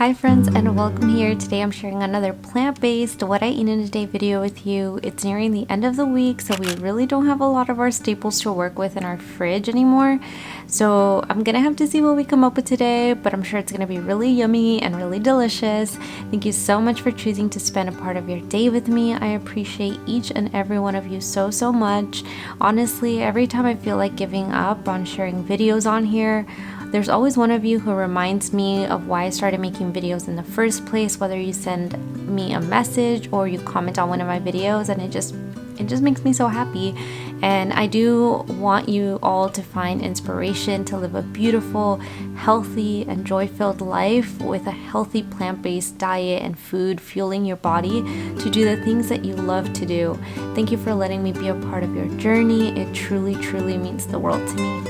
Hi friends and welcome here. Today I'm sharing another plant-based what I eat in a day video with you. It's nearing the end of the week, so we really don't have a lot of our staples to work with in our fridge anymore. So I'm gonna have to see what we come up with today, but I'm sure it's gonna be really yummy and really delicious. Thank you so much for choosing to spend a part of your day with me. I appreciate each and every one of you so much. Honestly, every time I feel like giving up on sharing videos on here, there's always one of you who reminds me of why I started making videos in the first place, whether you send me a message or you comment on one of my videos, and it just makes me so happy. And I do want you all to find inspiration to live a beautiful, healthy, and joy-filled life with a healthy plant-based diet and food fueling your body to do the things that you love to do. Thank you for letting me be a part of your journey. It truly means the world to me.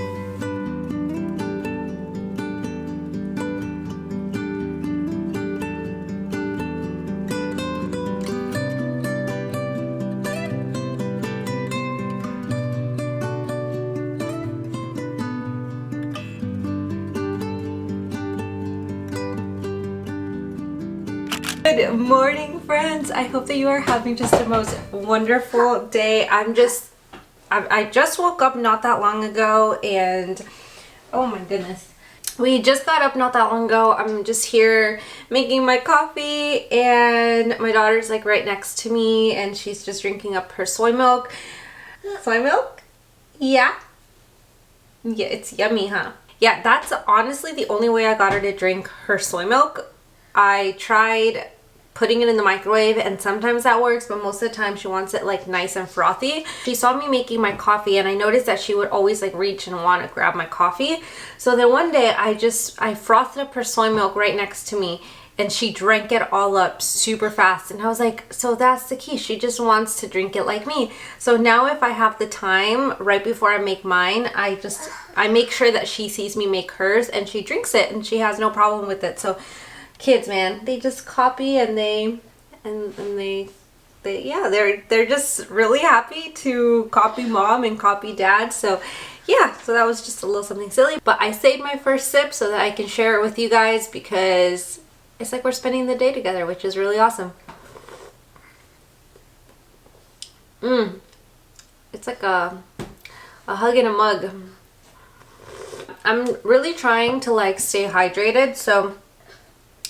Good morning, friends. I hope that you are having just the most wonderful day. I just woke up not that long ago, and oh my goodness, we just got up not that long ago. I'm just here making my coffee, and my daughter's like right next to me, and she's just drinking up her soy milk. Soy milk? Yeah, it's yummy, huh? Yeah, that's honestly the only way I got her to drink her soy milk. I tried putting it in the microwave, and sometimes that works, but most of the time she wants it like nice and frothy. She saw me making my coffee, and I noticed that she would always like reach and want to grab my coffee. So then one day I frothed up her soy milk right next to me, and she drank it all up super fast. And I was like, so that's the key. She just wants to drink it like me. So now if I have the time right before I make mine, I make sure that she sees me make hers and she drinks it, and she has no problem with it. So kids, man, they just copy, and they're just really happy to copy mom and copy dad. So yeah, so that was just a little something silly, but I saved my first sip so that I can share it with you guys, because it's like we're spending the day together, which is really awesome. It's like a hug in a mug. I'm really trying to like stay hydrated, so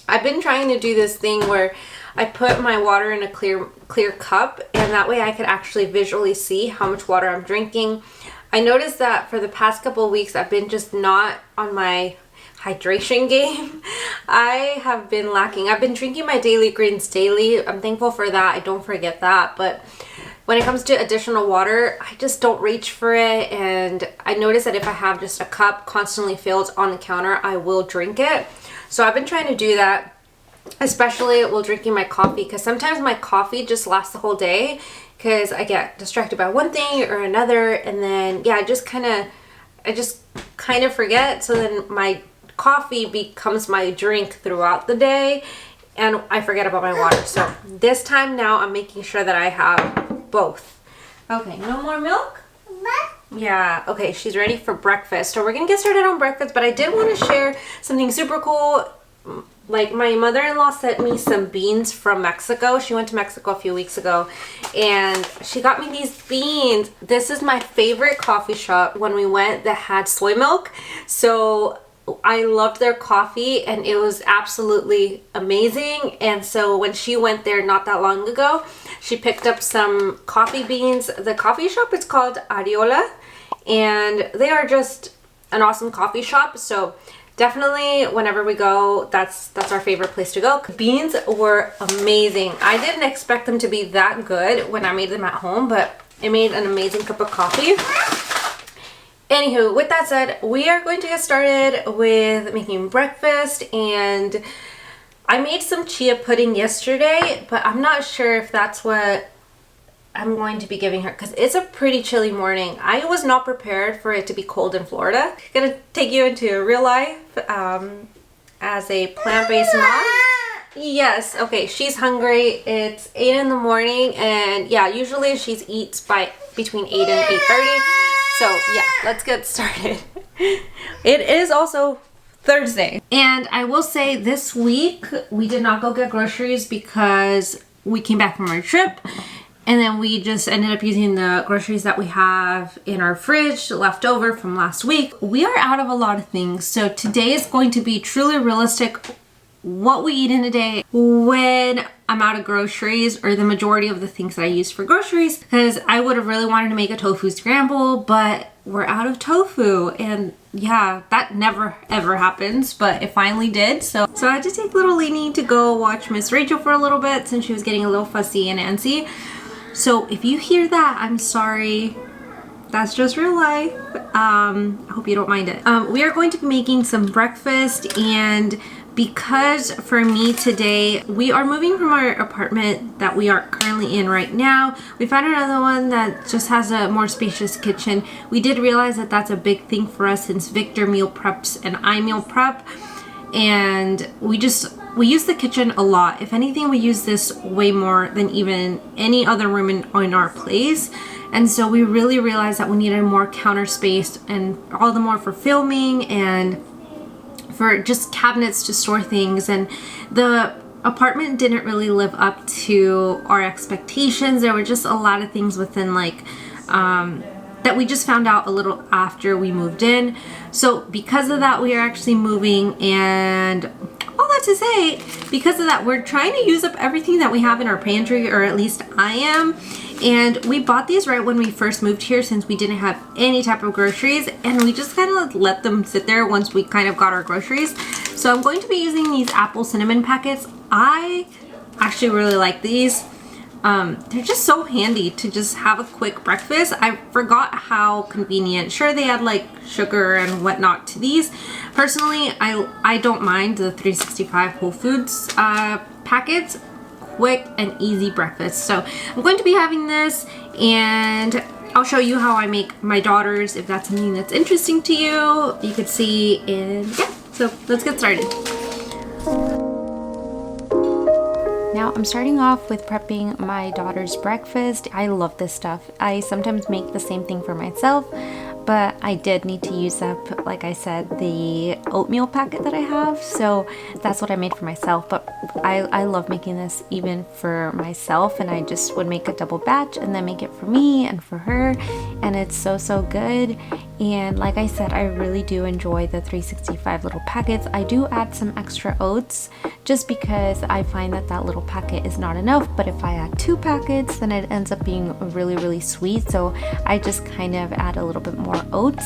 I've been trying to do this thing where I put my water in a clear cup, and that way I could actually visually see how much water I'm drinking. I noticed that for the past couple of weeks I've been just not on my hydration game. I have been lacking. I've been drinking my daily greens daily. I'm thankful for that. I don't forget that. But when it comes to additional water, I just don't reach for it. And I notice that if I have just a cup constantly filled on the counter, I will drink it. So I've been trying to do that, especially while drinking my coffee, because sometimes my coffee just lasts the whole day because I get distracted by one thing or another, and then yeah, I just kind of forget. So then my coffee becomes my drink throughout the day, and I forget about my water. So this time now I'm making sure that I have both. Okay, no more milk? Yeah, okay, she's ready for breakfast. So we're gonna get started on breakfast, but I did want to share something super cool. Like, my mother-in-law sent me some beans from Mexico. She went to Mexico a few weeks ago, and she got me these beans. This is my favorite coffee shop when we went that had soy milk. So I loved their coffee, and it was absolutely amazing. And so when she went there not that long ago, she picked up some coffee beans. The coffee shop is called Ariola, and they are just an awesome coffee shop. So definitely whenever we go, that's our favorite place to go. Beans were amazing. I didn't expect them to be that good when I made them at home, but it made an amazing cup of coffee. Anywho, with that said, we are going to get started with making breakfast, and I made some chia pudding yesterday, but I'm not sure if that's what I'm going to be giving her, because it's a pretty chilly morning. I was not prepared for it to be cold in Florida. I'm gonna take you into real life as a plant-based mom. Yes, okay, she's hungry. It's 8 in the morning, and yeah, usually she eats by between 8 and 8:30. So yeah, let's get started. It is also Thursday. And I will say this week we did not go get groceries because we came back from our trip and then we just ended up using the groceries that we have in our fridge left over from last week. We are out of a lot of things, so today is going to be truly realistic what we eat in a day when I'm out of groceries, or the majority of the things that I use for groceries, because I would have really wanted to make a tofu scramble, but we're out of tofu, and yeah, that never ever happens, but it finally did. So I had to take little Lini to go watch Miss Rachel for a little bit since she was getting a little fussy and antsy. So if you hear that, I'm sorry. That's just real life. I hope you don't mind it. We are going to be making some breakfast, and because for me today, we are moving from our apartment that we are currently in right now. We found another one that just has a more spacious kitchen. We did realize that that's a big thing for us since Victor meal preps and I meal prep. And we use the kitchen a lot. If anything, we use this way more than even any other room in our place. And so we really realized that we needed more counter space, and all the more for filming and for just cabinets to store things. And the apartment didn't really live up to our expectations. There were just a lot of things within that we just found out a little after we moved in. So because of that, we are actually moving, and all that to say, because of that, we're trying to use up everything that we have in our pantry, or at least I am. And we bought these right when we first moved here since we didn't have any type of groceries, and we just kind of let them sit there once we kind of got our groceries. So I'm going to be using these apple cinnamon packets. I actually really like these. They're just so handy to just have a quick breakfast. I forgot how convenient. Sure, they add like sugar and whatnot to these. Personally, I don't mind the 365 Whole Foods packets. Quick and easy breakfast. So I'm going to be having this, and I'll show you how I make my daughters if that's something that's interesting to you. You could see in, yeah, so let's get started. Now I'm starting off with prepping my daughter's breakfast. I love this stuff. I sometimes make the same thing for myself, but I did need to use up, like I said, the oatmeal packet that I have. So that's what I made for myself. But I love making this even for myself, and I just would make a double batch and then make it for me and for her. And it's so good. And like I said, I really do enjoy the 365 little packets. I do add some extra oats just because I find that little packet is not enough. But if I add 2 packets, then it ends up being really sweet. So I just kind of add a little bit more oats.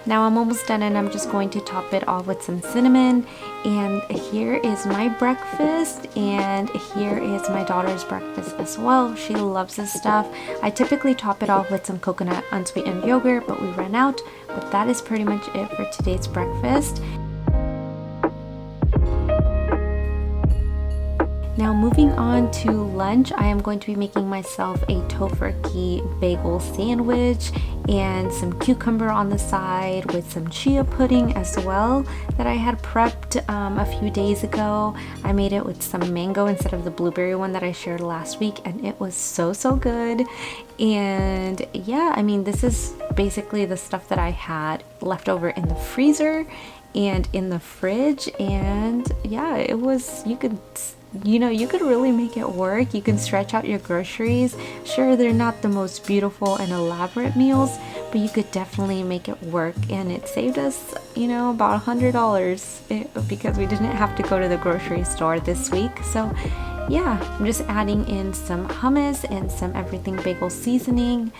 Now I'm almost done, and I'm just going to top it off with some cinnamon. And here is my breakfast, and here is my daughter's breakfast as well. She loves this stuff. I typically top it off with some coconut unsweetened yogurt, but we ran out. But that is pretty much it for today's breakfast. Now moving on to lunch, I am going to be making myself a Tofurky bagel sandwich and some cucumber on the side with some chia pudding as well that I had prepped a few days ago. I made it with some mango instead of the blueberry one that I shared last week, and it was so good. And yeah, I mean, this is basically the stuff that I had left over in the freezer and in the fridge, and yeah, it was, you could really make it work. You can stretch out your groceries. Sure, they're not the most beautiful and elaborate meals, but you could definitely make it work. And it saved us, about $100 because we didn't have to go to the grocery store this week. So yeah, I'm just adding in some hummus and some everything bagel seasoning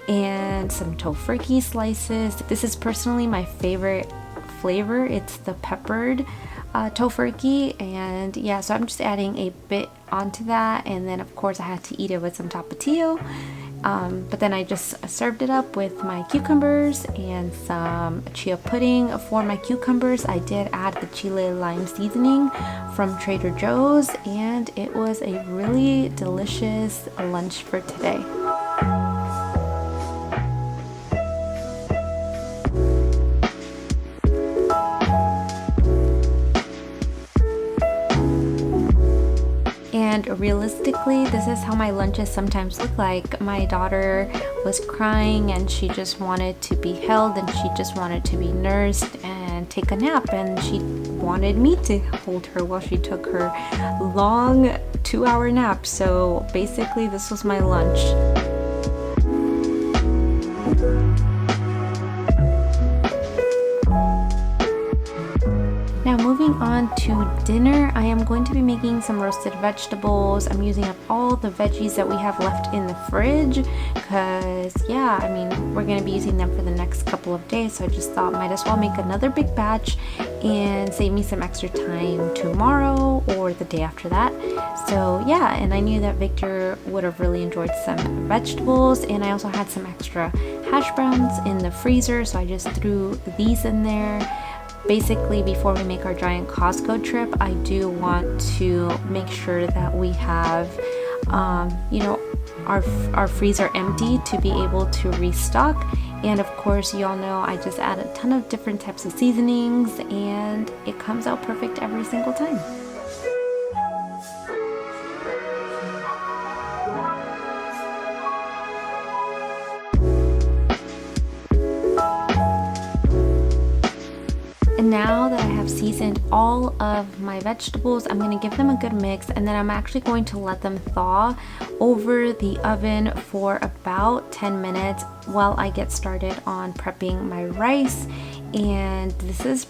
and some Tofurky slices. This is personally my favorite flavor. It's the peppered Tofurky, and yeah, so I'm just adding a bit onto that, and then of course I had to eat it with some Tapatio, but then I just served it up with my cucumbers and some chia pudding. For my cucumbers, I did add the chile lime seasoning from Trader Joe's, and it was a really delicious lunch for today. And realistically, this is how my lunches sometimes look like. My daughter was crying and she just wanted to be held and she just wanted to be nursed and take a nap, and she wanted me to hold her while she took her long 2-hour nap. So basically this was my lunch. Now moving on to dinner, I am going to be making some roasted vegetables. I'm using up all the veggies that we have left in the fridge because, yeah, I mean, we're going to be using them for the next couple of days. So I just thought might as well make another big batch and save me some extra time tomorrow or the day after that. So yeah, and I knew that Victor would have really enjoyed some vegetables, and I also had some extra hash browns in the freezer, so I just threw these in there. Basically, before we make our giant Costco trip, I do want to make sure that we have, you know, our freezer empty to be able to restock. And of course, y'all know I just add a ton of different types of seasonings, and it comes out perfect every single time. And now that I have seasoned all of my vegetables, I'm going to give them a good mix, and then I'm actually going to let them thaw over the oven for about 10 minutes while I get started on prepping my rice. And this is,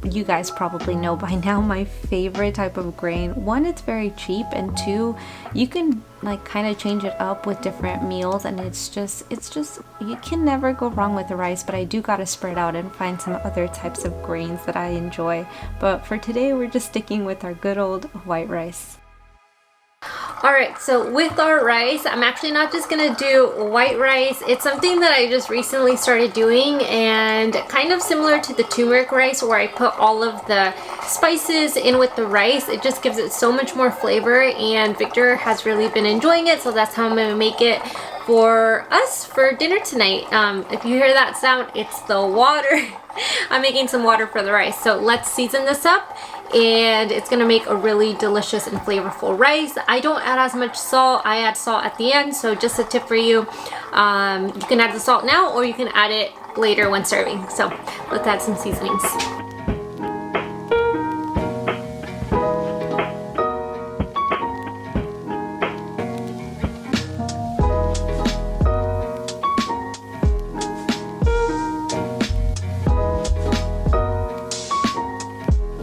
you guys probably know by now, my favorite type of grain. One, it's very cheap, and two, you can like kind of change it up with different meals, and it's just you can never go wrong with the rice. But I do gotta spread out and find some other types of grains that I enjoy. But for today, we're just sticking with our good old white rice. Alright, so with our rice, I'm actually not just gonna do white rice. It's something that I just recently started doing, and kind of similar to the turmeric rice where I put all of the spices in with the rice. It just gives it so much more flavor, and Victor has really been enjoying it, so that's how I'm gonna make it for us for dinner tonight. If you hear that sound, it's the water. I'm making some water for the rice. So let's season this up, and it's gonna make a really delicious and flavorful rice. I don't add as much salt. I add salt at the end, so just a tip for you. You can add the salt now, or you can add it later when serving. So let's add some seasonings.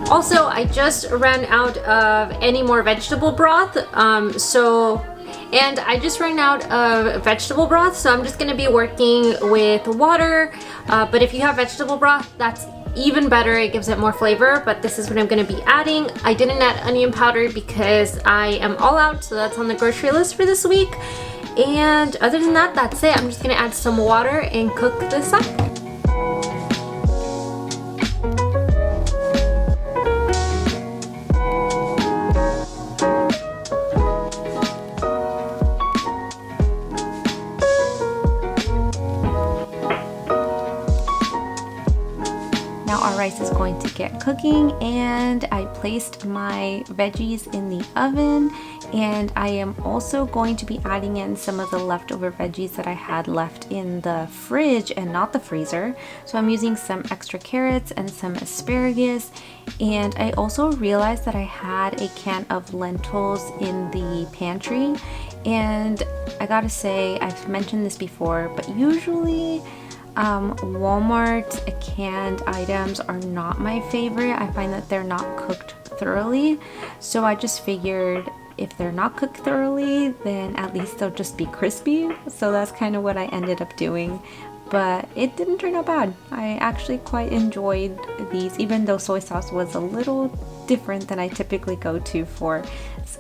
Also, I just ran out of any more vegetable broth, and I just ran out of vegetable broth, so I'm just going to be working with water, but if you have vegetable broth, that's even better. It gives it more flavor, but this is what I'm going to be adding. I didn't add onion powder because I am all out, so that's on the grocery list for this week. And other than that, that's it. I'm just going to add some water and cook this up. Now our rice is going to get cooking, and I placed my veggies in the oven, and I am also going to be adding in some of the leftover veggies that I had left in the fridge and not the freezer. So I'm using some extra carrots and some asparagus, and I also realized that I had a can of lentils in the pantry, and I gotta say, I've mentioned this before, but usually Walmart canned items are not my favorite. I find that they're not cooked thoroughly, so I just figured if they're not cooked thoroughly, then at least they'll just be crispy. So that's kind of what I ended up doing, but it didn't turn out bad. I actually quite enjoyed these, even though soy sauce was a little different than I typically go to for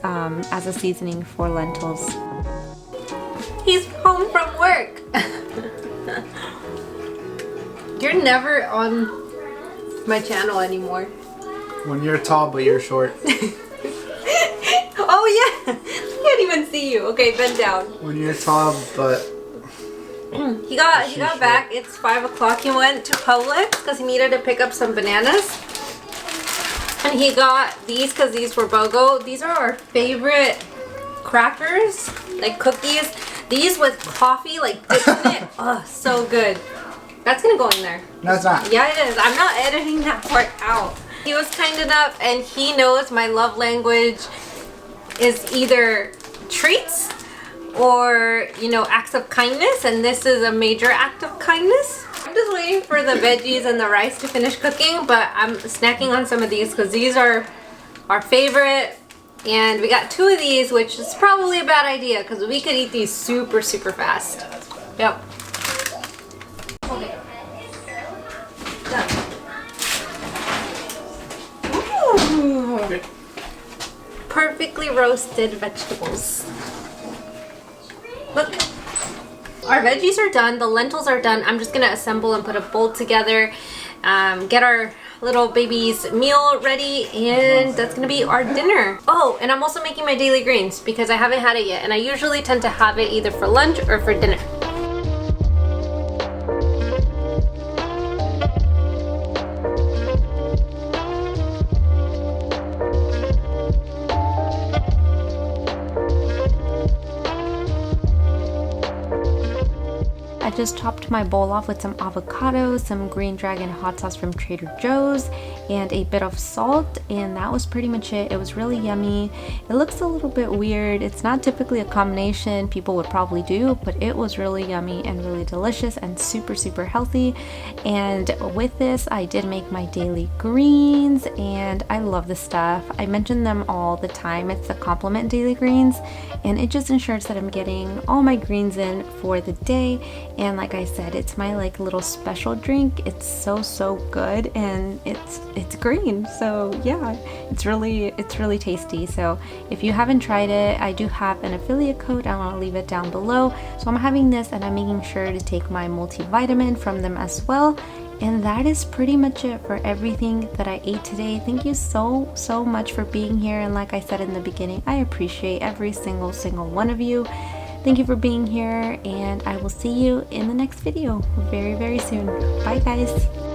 as a seasoning for lentils. He's home from work. You're never on my channel anymore. When you're tall but you're short. Oh yeah! I can't even see you. Okay, bend down. When you're tall but... he got back. It's 5 o'clock. He went to Publix because he needed to pick up some bananas. And he got these because these were BOGO. These are our favorite crackers, like cookies. These with coffee, like dipped in it. Oh, so good. That's gonna go in there. No, it's not. Yeah, it is. I'm not editing that part out. He was kind enough, and he knows my love language is either treats or, you know, acts of kindness, and this is a major act of kindness. I'm just waiting for the veggies and the rice to finish cooking, but I'm snacking on some of these because these are our favorite. And we got 2 of these, which is probably a bad idea because we could eat these super, super fast. Yep. Okay. Done. Ooh. Perfectly roasted vegetables. Look. Our veggies are done. The lentils are done. I'm just going to assemble and put a bowl together. Get our little baby's meal ready, and that's gonna be our dinner. Oh, and I'm also making my daily greens because I haven't had it yet, and I usually tend to have it either for lunch or for dinner. I just topped my bowl off with some avocado, some green dragon hot sauce from Trader Joe's, and a bit of salt, and that was pretty much it. It was really yummy. It looks a little bit weird. It's not typically a combination people would probably do, but it was really yummy and really delicious and super, super healthy. And with this, I did make my daily greens, and I love this stuff. I mention them all the time. It's the Compliment Daily Greens, and it just ensures that I'm getting all my greens in for the day. And like I said, it's my like little special drink. It's so good, and it's green, so yeah, it's really tasty. So if you haven't tried it, I do have an affiliate code. I want to leave it down below. So I'm having this, and I'm making sure to take my multivitamin from them as well. And that is pretty much it for everything that I ate today. Thank you so much for being here, and like I said in the beginning, I appreciate every single one of you. Thank you for being here, and I will see you in the next video very soon. Bye guys.